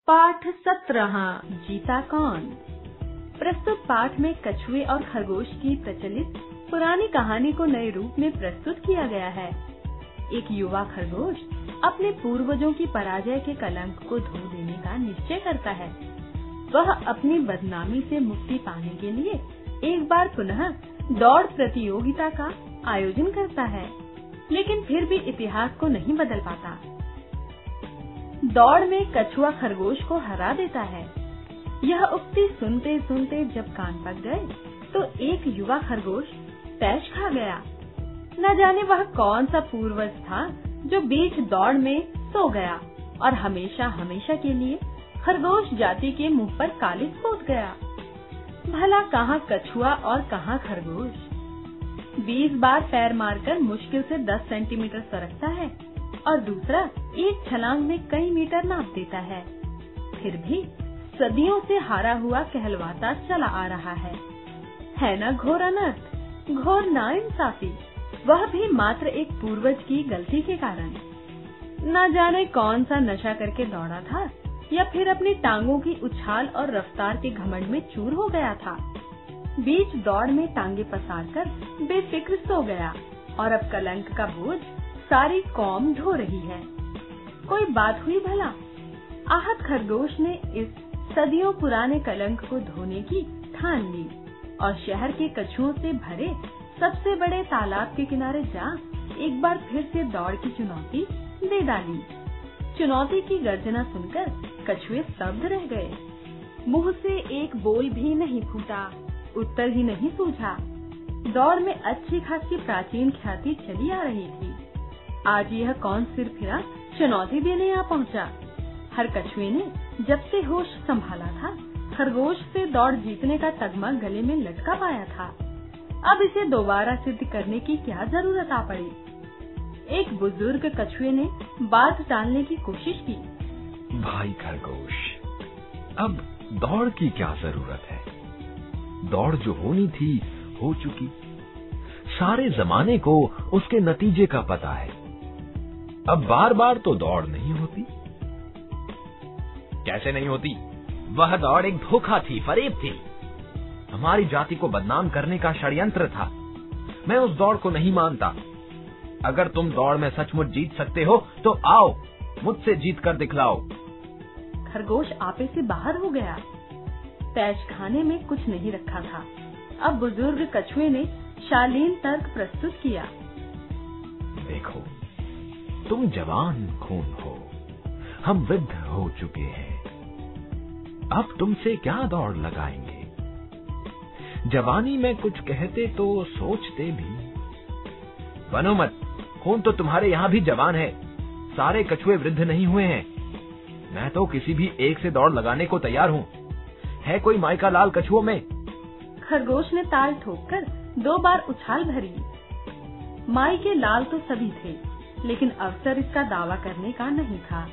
पाठ 17 जीता कौन। प्रस्तुत पाठ में कछुए और खरगोश की प्रचलित पुरानी कहानी को नए रूप में प्रस्तुत किया गया है। एक युवा खरगोश अपने पूर्वजों की पराजय के कलंक को धो देने का निश्चय करता है। वह अपनी बदनामी से मुक्ति पाने के लिए एक बार पुनः दौड़ प्रतियोगिता का आयोजन करता है, लेकिन फिर भी इतिहास को नहीं बदल पाता। दौड़ में कछुआ खरगोश को हरा देता है। यह उक्ति सुनते सुनते जब कान पक गए तो एक युवा खरगोश तैश खा गया। न जाने वह कौन सा पूर्वज था जो बीच दौड़ में सो गया और हमेशा हमेशा के लिए खरगोश जाति के मुंह पर कालिख पोत गया। भला कहाँ कछुआ और कहाँ खरगोश। 20 बार पैर मारकर मुश्किल से 10 सेंटीमीटर सरकता है और दूसरा एक छलांग में कई मीटर नाप देता है। फिर भी सदियों से हारा हुआ कहलवाता चला आ रहा है ना घोर अनर्थ, घोर नाइंसाफी, वह भी मात्र एक पूर्वज की गलती के कारण। न जाने कौन सा नशा करके दौड़ा था या फिर अपनी टांगों की उछाल और रफ्तार के घमंड में चूर हो गया था। बीच दौड़ में टांगे पसारकर बेफिक्र सो गया और अब कलंक का बोझ सारी कौम ढो रही है। कोई बात हुई भला? आहत खरगोश ने इस सदियों पुराने कलंक को धोने की ठान ली और शहर के कछुओं से भरे सबसे बड़े तालाब के किनारे जा एक बार फिर से दौड़ की चुनौती दे डाली। चुनौती की गर्जना सुनकर कछुए स्तब्ध रह गए। मुंह से एक बोल भी नहीं फूटा, उत्तर ही नहीं सूझा। दौड़ में अच्छी खासी प्राचीन ख्याति चली आ रही थी। आज यह कौन सिर फिरा चुनौती देने आ पहुंचा। हर कछुए ने जब से होश संभाला था खरगोश से दौड़ जीतने का तगमा गले में लटका पाया था। अब इसे दोबारा सिद्ध करने की क्या जरूरत आ पड़ी। एक बुजुर्ग कछुए ने बात टालने की कोशिश की। भाई खरगोश, अब दौड़ की क्या जरूरत है। दौड़ जो होनी थी हो चुकी। सारे जमाने को उसके नतीजे का पता है। अब बार बार तो दौड़ नहीं होती। कैसे नहीं होती? वह दौड़ एक धोखा थी, फरेब थी। हमारी जाति को बदनाम करने का षड्यंत्र था। मैं उस दौड़ को नहीं मानता। अगर तुम दौड़ में सचमुच जीत सकते हो तो आओ, मुझसे जीत कर दिखलाओ। खरगोश आपे से बाहर हो गया। तैश खाने में कुछ नहीं रखा था। अब बुजुर्ग कछुए ने शालीन तर्क प्रस्तुत किया। देखो, तुम जवान खून हो, हम वृद्ध हो चुके हैं। अब तुमसे क्या दौड़ लगाएंगे। जवानी में कुछ कहते तो सोचते भी। बनो मत, खून तो तुम्हारे यहाँ भी जवान है। सारे कछुए वृद्ध नहीं हुए हैं। मैं तो किसी भी एक से दौड़ लगाने को तैयार हूँ। है कोई माइका लाल कछुओं में? खरगोश ने ताल ठोककर 2 बार उछाल भरी। माई के लाल तो सभी थे, लेकिन अवसर इसका दावा करने का नहीं था।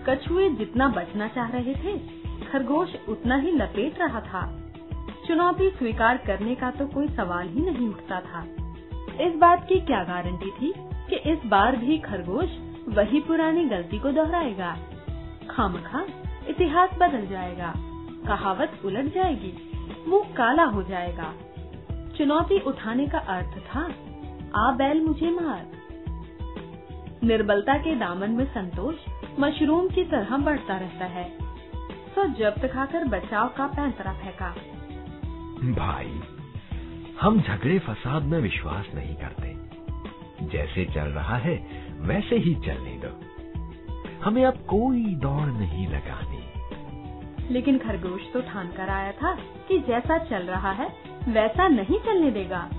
कछुए जितना बचना चाह रहे थे, खरगोश उतना ही लपेट रहा था। चुनौती स्वीकार करने का तो कोई सवाल ही नहीं उठता था। इस बात की क्या गारंटी थी कि इस बार भी खरगोश वही पुरानी गलती को दोहराएगा। खामखा इतिहास बदल जाएगा, कहावत उलट जाएगी, मुंह काला हो जाएगा। चुनौती उठाने का अर्थ था, आ बैल मुझे मार। निर्बलता के दामन में संतोष मशरूम की तरह बढ़ता रहता है। तो जब्त खाकर बचाव का पैंतरा फेंका। भाई, हम झगड़े फसाद में विश्वास नहीं करते। जैसे चल रहा है वैसे ही चलने दो। हमें अब कोई दौड़ नहीं लगानी। लेकिन खरगोश तो ठान कर आया था कि जैसा चल रहा है वैसा नहीं चलने देगा।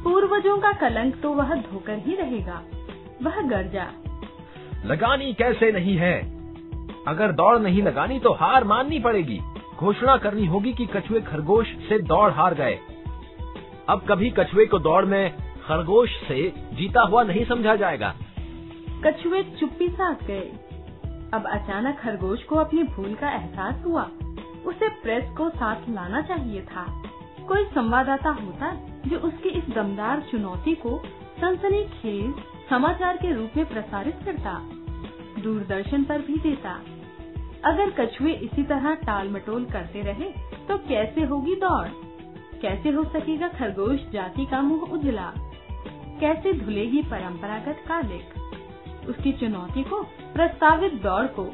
पूर्वजों का कलंक तो वह धोकर ही रहेगा। वह गर्जा। लगानी कैसे नहीं है? अगर दौड़ नहीं लगानी तो हार माननी पड़ेगी। घोषणा करनी होगी कि कछुए खरगोश से दौड़ हार गए। अब कभी कछुए को दौड़ में खरगोश से जीता हुआ नहीं समझा जाएगा। कछुए चुप्पी साध गए। अब अचानक खरगोश को अपनी भूल का एहसास हुआ। उसे प्रेस को साथ लाना चाहिए था। कोई संवाददाता होता जो उसकी इस दमदार चुनौती को सनसनीखेज समाचार के रूप में प्रसारित करता, दूरदर्शन पर भी देता। अगर कछुए इसी तरह टाल मटोल करते रहे तो कैसे होगी दौड़? कैसे हो सकेगा खरगोश जाति का मुंह उजला? कैसे धुलेगी परंपरागत कालिक? उसकी चुनौती को, प्रस्तावित दौड़ को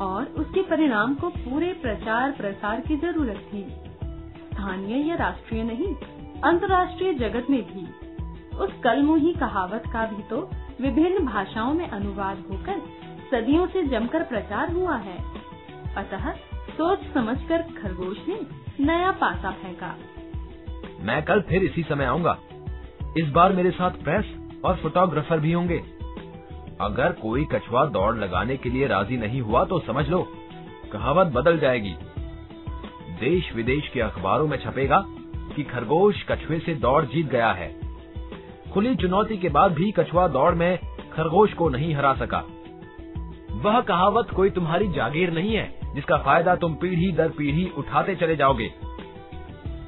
और उसके परिणाम को पूरे प्रचार प्रसार की जरूरत थी। स्थानीय या राष्ट्रीय नहीं, अंतर्राष्ट्रीय जगत में भी। उस कलमुही कहावत का भी तो विभिन्न भाषाओं में अनुवाद होकर सदियों से जमकर प्रचार हुआ है। अतः सोच समझकर खरगोश ने नया पासा फेंका। मैं कल फिर इसी समय आऊंगा। इस बार मेरे साथ प्रेस और फोटोग्राफर भी होंगे। अगर कोई कछुआ दौड़ लगाने के लिए राजी नहीं हुआ तो समझ लो कहावत बदल जाएगी। देश विदेश के अखबारों में छपेगा कि खरगोश कछुए से दौड़ जीत गया है। खुली चुनौती के बाद भी कछुआ दौड़ में खरगोश को नहीं हरा सका। वह कहावत कोई तुम्हारी जागीर नहीं है जिसका फायदा तुम पीढ़ी दर पीढ़ी उठाते चले जाओगे।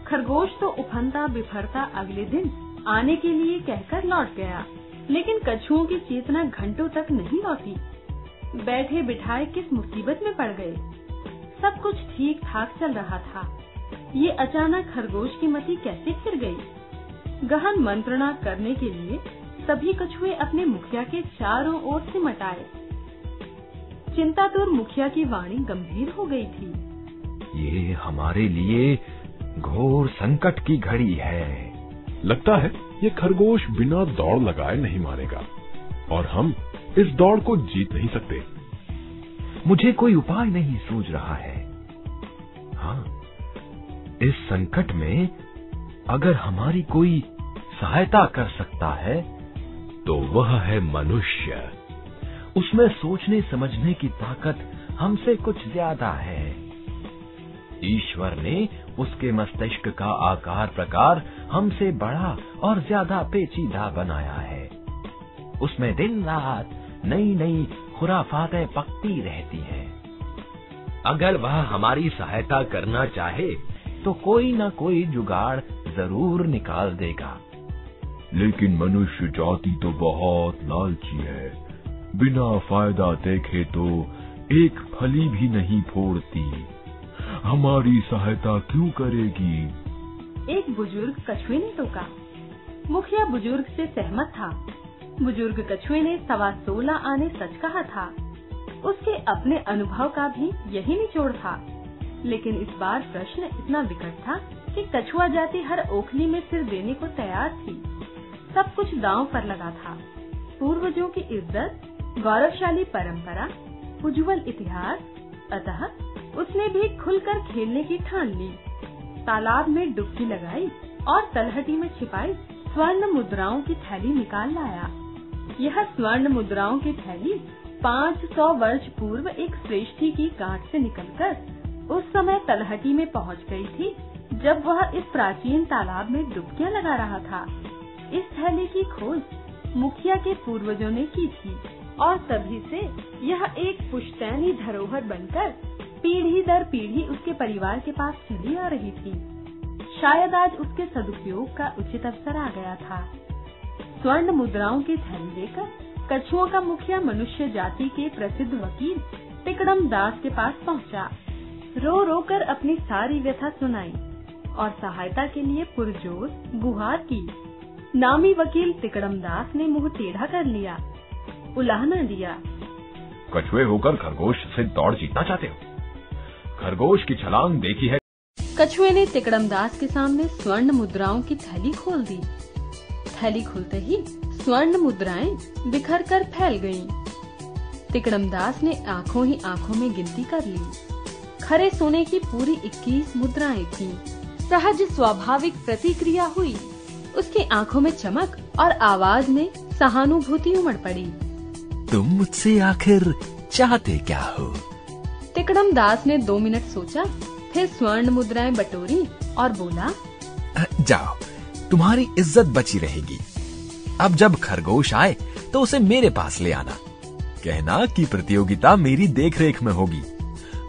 खरगोश तो उफनता बिफरता अगले दिन आने के लिए कहकर लौट गया, लेकिन कछुओं की चेतना घंटों तक नहीं लौटी। बैठे बिठाए किस मुसीबत में पड़ गए। सब कुछ ठीक ठाक चल रहा था, ये अचानक खरगोश की मति कैसे फिर गई। गहन मंत्रणा करने के लिए सभी कछुए अपने मुखिया के चारों ओर सिमट आए। चिंतातुर मुखिया की वाणी गंभीर हो गई थी। ये हमारे लिए घोर संकट की घड़ी है। लगता है ये खरगोश बिना दौड़ लगाए नहीं मारेगा और हम इस दौड़ को जीत नहीं सकते। मुझे कोई उपाय नहीं सूझ रहा है। हाँ, इस संकट में अगर हमारी कोई सहायता कर सकता है तो वह है मनुष्य। उसमें सोचने समझने की ताकत हमसे कुछ ज्यादा है। ईश्वर ने उसके मस्तिष्क का आकार प्रकार हमसे बड़ा और ज्यादा पेचीदा बनाया है। उसमें दिन रात नई नई खुराफातें पकती रहती हैं। अगर वह हमारी सहायता करना चाहे तो कोई न कोई जुगाड़ जरूर निकाल देगा। लेकिन मनुष्य जाति तो बहुत लालची है। बिना फायदा देखे तो एक फली भी नहीं फोड़ती। हमारी सहायता क्यों करेगी? एक बुजुर्ग कछुए ने टोका। मुखिया बुजुर्ग से सहमत था। बुजुर्ग कछुए ने 16.25 आने सच कहा था। उसके अपने अनुभव का भी यही निचोड़ था। लेकिन इस बार प्रश्न इतना विकट था कि कछुआ जाति हर ओखली में सिर देने को तैयार थी। सब कुछ दांव पर लगा था। पूर्वजों की इज्जत, गौरवशाली परंपरा, उज्जवल इतिहास। अतः उसने भी खुलकर खेलने की ठान ली। तालाब में डुबकी लगाई और तलहटी में छिपाई स्वर्ण मुद्राओं की थैली निकाल लाया। यह स्वर्ण मुद्राओं की थैली 500 वर्ष पूर्व एक श्रेष्ठी की गांठ से निकलकर उस समय तलहटी में पहुंच गई थी जब वह इस प्राचीन तालाब में डुबकियां लगा रहा था। इस थैली की खोज मुखिया के पूर्वजों ने की थी और तभी से यह एक पुश्तैनी धरोहर बनकर पीढ़ी दर पीढ़ी उसके परिवार के पास चली आ रही थी। शायद आज उसके सदुपयोग का उचित अवसर आ गया था। स्वर्ण मुद्राओं की थैली लेकर कछुओं का मुखिया मनुष्य जाति के प्रसिद्ध वकील तिकड़म दास के पास पहुंचा। रो रो कर अपनी सारी व्यथा सुनाई और सहायता के लिए पुरजोर गुहार की। नामी वकील तिकड़म दास ने मुंह टेढ़ा कर लिया, उलाहना दिया। कछुए होकर खरगोश से दौड़ जीतना चाहते हो? खरगोश की छलांग देखी है? कछुए ने तिकड़म दास के सामने स्वर्ण मुद्राओं की थैली खोल दी। थैली खुलते ही स्वर्ण मुद्राएं बिखर कर फैल गयीं। तिकड़म दास ने आंखों ही आंखों में गिनती कर ली। खरे सोने की पूरी 21 मुद्राएं थीं। सहज स्वाभाविक प्रतिक्रिया हुई। उसकी आंखों में चमक और आवाज में सहानुभूति उमड़ पड़ी। तुम मुझसे आखिर चाहते क्या हो? तिकड़म दास ने 2 मिनट सोचा, फिर स्वर्ण मुद्राएं बटोरी और बोला, जाओ, तुम्हारी इज्जत बची रहेगी। अब जब खरगोश आए तो उसे मेरे पास ले आना। कहना कि प्रतियोगिता मेरी देखरेख में होगी।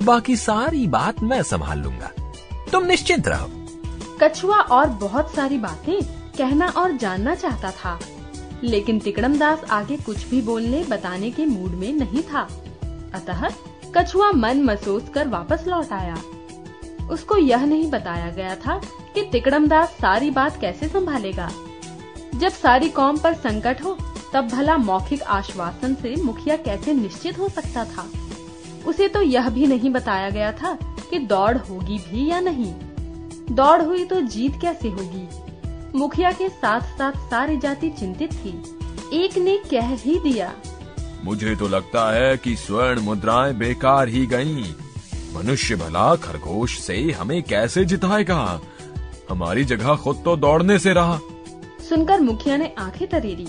बाकी सारी बात मैं संभाल लूंगा। तुम निश्चिंत रहो। कछुआ और बहुत सारी बातें कहना और जानना चाहता था, लेकिन तिकड़म दास आगे कुछ भी बोलने बताने के मूड में नहीं था। अतः कछुआ मन महसूस कर वापस लौट आया। उसको यह नहीं बताया गया था कि तिकड़मदास सारी बात कैसे संभालेगा। जब सारी कौम पर संकट हो तब भला मौखिक आश्वासन से मुखिया कैसे निश्चित हो सकता था। उसे तो यह भी नहीं बताया गया था कि दौड़ होगी भी या नहीं। दौड़ हुई तो जीत कैसे होगी। मुखिया के साथ साथ सारी जाति चिंतित थी। एक ने कह ही दिया, मुझे तो लगता है कि स्वर्ण मुद्राएं बेकार ही गईं। मनुष्य भला खरगोश से हमें कैसे जिताएगा। हमारी जगह खुद तो दौड़ने से रहा। सुनकर मुखिया ने आंखें तरेरी।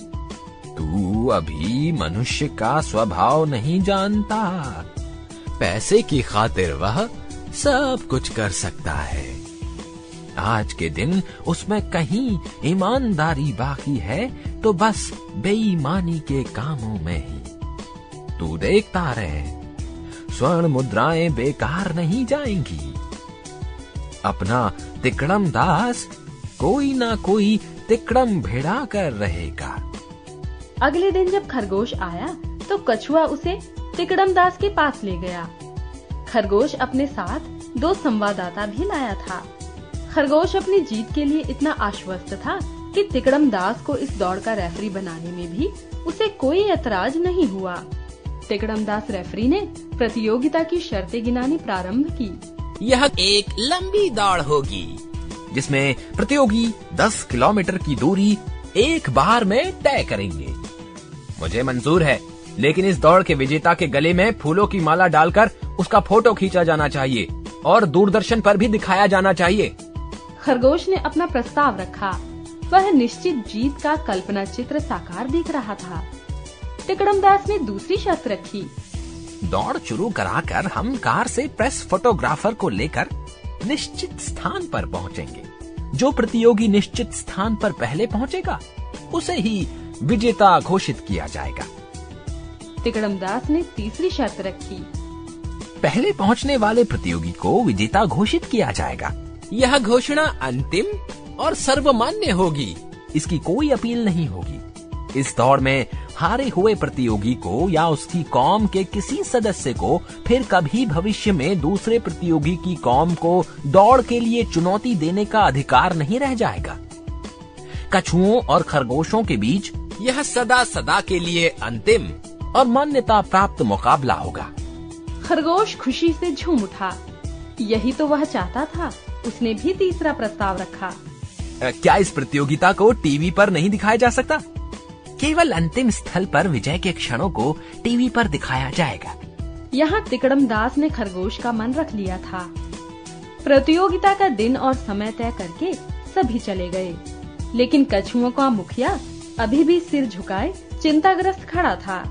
तू अभी मनुष्य का स्वभाव नहीं जानता। पैसे की खातिर वह सब कुछ कर सकता है। आज के दिन उसमें कहीं ईमानदारी बाकी है तो बस बेईमानी के कामों में ही। तू देखता रहे, स्वर्ण मुद्राएं बेकार नहीं जाएंगी। अपना तिकड़मदास कोई ना कोई तिकड़म भिड़ा कर रहेगा। अगले दिन जब खरगोश आया तो कछुआ उसे तिकड़मदास के पास ले गया। खरगोश अपने साथ 2 संवाददाता भी लाया था। खरगोश अपनी जीत के लिए इतना आश्वस्त था कि तिकड़मदास को इस दौड़ का रेफरी बनाने में भी उसे कोई ऐतराज नहीं हुआ। तिकड़मदास रेफरी ने प्रतियोगिता की शर्तें गिनानी प्रारंभ की। यह एक लंबी दौड़ होगी जिसमें प्रतियोगी 10 किलोमीटर की दूरी एक बार में तय करेंगे। मुझे मंजूर है, लेकिन इस दौड़ के विजेता के गले में फूलों की माला डालकर उसका फोटो खींचा जाना चाहिए और दूरदर्शन पर भी दिखाया जाना चाहिए। खरगोश ने अपना प्रस्ताव रखा। वह निश्चित जीत का कल्पना चित्र साकार दिख रहा था। तिकड़मदास ने दूसरी शर्त रखी। दौड़ शुरू कराकर हम कार से प्रेस फोटोग्राफर को लेकर निश्चित स्थान पर पहुंचेंगे। जो प्रतियोगी निश्चित स्थान पर पहले पहुंचेगा उसे ही विजेता घोषित किया जाएगा। तिकड़मदास ने तीसरी शर्त रखी। पहले पहुंचने वाले प्रतियोगी को विजेता घोषित किया जाएगा। यह घोषणा अंतिम और सर्वमान्य होगी। इसकी कोई अपील नहीं होगी। इस दौड़ में हारे हुए प्रतियोगी को या उसकी कौम के किसी सदस्य को फिर कभी भविष्य में दूसरे प्रतियोगी की कौम को दौड़ के लिए चुनौती देने का अधिकार नहीं रह जाएगा। कछुओं और खरगोशों के बीच यह सदा सदा के लिए अंतिम और मान्यता प्राप्त मुकाबला होगा। खरगोश खुशी से झूम उठा। यही तो वह चाहता था। उसने भी तीसरा प्रस्ताव रखा। क्या इस प्रतियोगिता को टीवी पर नहीं दिखाया जा सकता? केवल अंतिम स्थल पर विजय के क्षणों को टीवी पर दिखाया जाएगा। यहाँ तिकड़मदास ने खरगोश का मन रख लिया था। प्रतियोगिता का दिन और समय तय करके सभी चले गए, लेकिन कछुओं का मुखिया अभी भी सिर झुकाए चिंताग्रस्त खड़ा था।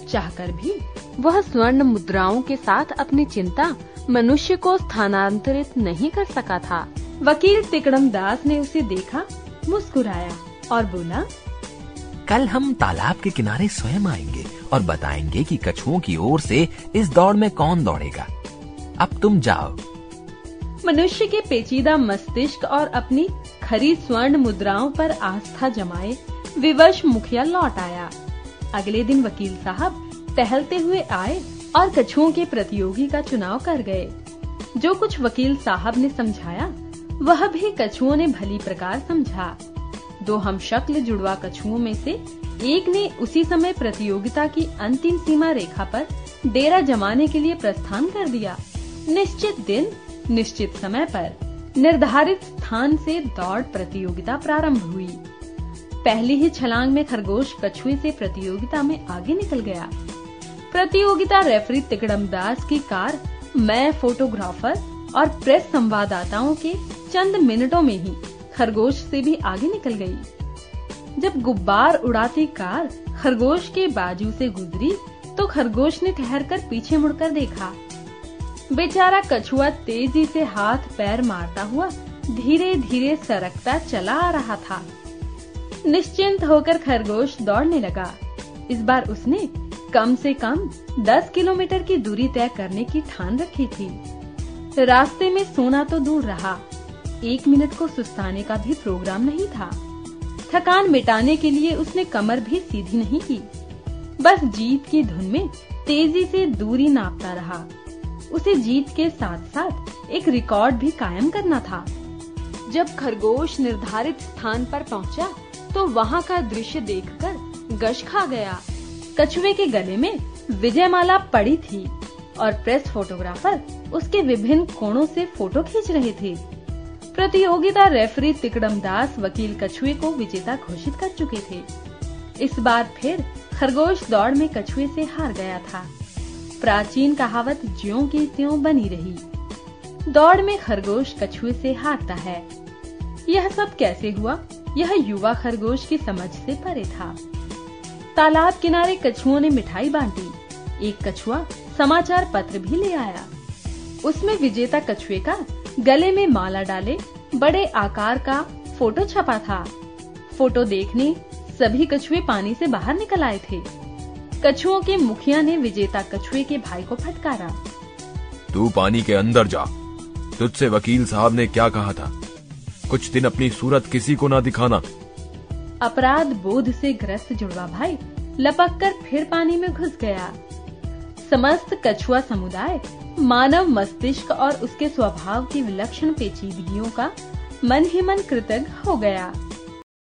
चाहकर भी वह स्वर्ण मुद्राओं के साथ अपनी चिंता मनुष्य को स्थानांतरित नहीं कर सका था। वकील तिकड़मदास ने उसे देखा, मुस्कुराया और बोला, कल हम तालाब के किनारे स्वयं आएंगे और बताएंगे कि कछुओं की ओर से इस दौड़ में कौन दौड़ेगा। अब तुम जाओ। मनुष्य के पेचीदा मस्तिष्क और अपनी खरी स्वर्ण मुद्राओं पर आस्था जमाए विवश मुखिया लौट आया। अगले दिन वकील साहब टहलते हुए आए और कछुओं के प्रतियोगी का चुनाव कर गए। जो कुछ वकील साहब ने समझाया वह भी कछुओं ने भली प्रकार समझा। 2 हमशक्ल जुड़वा कछुओं में से एक ने उसी समय प्रतियोगिता की अंतिम सीमा रेखा पर डेरा जमाने के लिए प्रस्थान कर दिया। निश्चित दिन निश्चित समय पर निर्धारित स्थान से दौड़ प्रतियोगिता प्रारंभ हुई। पहली ही छलांग में खरगोश कछुए से प्रतियोगिता में आगे निकल गया। प्रतियोगिता रेफरी तिकड़मदास की कार, मैं फोटोग्राफर और प्रेस संवाददाताओं के चंद मिनटों में ही खरगोश से भी आगे निकल गई। जब गुब्बार उड़ाती कार खरगोश के बाजू से गुजरी तो खरगोश ने ठहरकर पीछे मुड़कर देखा। बेचारा कछुआ तेजी से हाथ पैर मारता हुआ धीरे धीरे सरकता चला आ रहा था। निश्चिंत होकर खरगोश दौड़ने लगा। इस बार उसने कम से कम 10 किलोमीटर की दूरी तय करने की ठान रखी थी। रास्ते में सोना तो दूर रहा, 1 मिनट को सुस्ताने का भी प्रोग्राम नहीं था। थकान मिटाने के लिए उसने कमर भी सीधी नहीं की। बस जीत की धुन में तेजी से दूरी नापता रहा। उसे जीत के साथ साथ एक रिकॉर्ड भी कायम करना था। जब खरगोश निर्धारित स्थान पर पहुंचा, तो वहां का दृश्य देखकर गश खा गया। कछुए के गले में विजयमाला पड़ी थी और प्रेस फोटोग्राफर उसके विभिन्न कोणों से फोटो खींच रहे थे। प्रतियोगिता रेफरी तिकड़म दास वकील कछुए को विजेता घोषित कर चुके थे। इस बार फिर खरगोश दौड़ में कछुए से हार गया था। प्राचीन कहावत ज्यों की त्यों बनी रही। दौड़ में खरगोश कछुए से हारता है। यह सब कैसे हुआ, यह युवा खरगोश की समझ से परे था। तालाब किनारे कछुओं ने मिठाई बांटी। एक कछुआ समाचार पत्र भी ले आया। उसमें विजेता कछुए का गले में माला डाले बड़े आकार का फोटो छपा था। फोटो देखने सभी कछुए पानी से बाहर निकल आए थे। कछुओं के मुखिया ने विजेता कछुए के भाई को फटकारा। तू पानी के अंदर जा। तुझसे वकील साहब ने क्या कहा था? कुछ दिन अपनी सूरत किसी को ना दिखाना। अपराध बोध से ग्रस्त जुड़वा भाई लपक कर फिर पानी में घुस गया। समस्त कछुआ समुदाय मानव मस्तिष्क और उसके स्वभाव की विलक्षण पेचीदगियों का मन ही मन कृतज्ञ हो गया।